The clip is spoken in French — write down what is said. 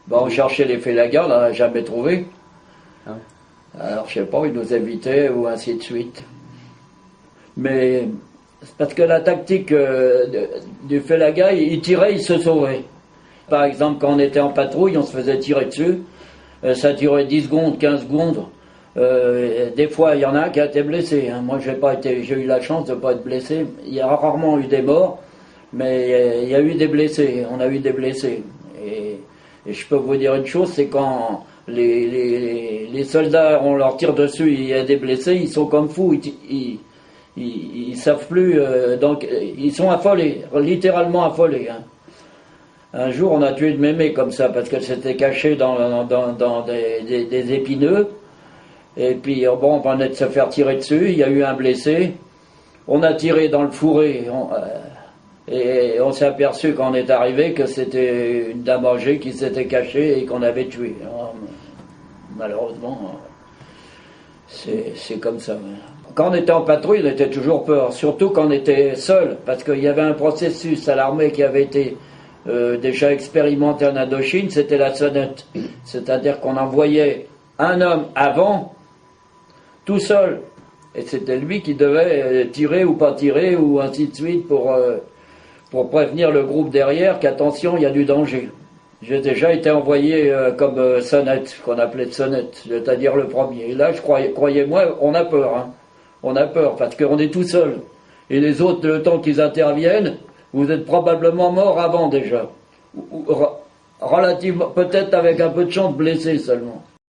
Ben, on cherchait les félagas, on n'en a jamais trouvé. Ah. Alors, je sais pas, ils nous évitaient ou ainsi de suite. Mais c'est parce que la tactique du félaga, il tirait, il se sauvait. Par exemple, quand on était en patrouille, on se faisait tirer dessus. Ça durait 10 secondes, 15 secondes. Des fois, il y en a un qui a été blessé. Hein. Moi, j'ai eu la chance de ne pas être blessé. Il y a rarement eu des morts, mais il y a eu des blessés. On a eu des blessés. Et je peux vous dire une chose, c'est quand les soldats, on leur tire dessus, il y a des blessés, ils sont comme fous. Ils savent plus. Donc, ils sont affolés, littéralement affolés. Hein. Un jour, on a tué une mémé comme ça, parce qu'elle s'était cachée dans des épineux. Et puis, bon, on venait de se faire tirer dessus, il y a eu un blessé. On a tiré dans le fourré, et on s'est aperçu quand on est arrivé que c'était une dame âgée qui s'était cachée et qu'on avait tué. Alors, malheureusement, c'est comme ça. Quand on était en patrouille, on était toujours peur, surtout quand on était seul, parce qu'il y avait un processus à l'armée qui avait été déjà expérimenté en Indochine, c'était la sonnette. C'est-à-dire qu'on envoyait un homme avant, tout seul, et c'était lui qui devait tirer ou pas tirer, ou ainsi de suite, pour prévenir le groupe derrière qu'attention, il y a du danger. J'ai déjà été envoyé comme sonnette, qu'on appelait de sonnette, c'est-à-dire le premier. Et là, croyez-moi, on a peur. Hein. On a peur, parce qu'on est tout seul. Et les autres, le temps qu'ils interviennent, vous êtes probablement morts avant déjà. Relativement, peut-être avec un peu de chance blessés seulement.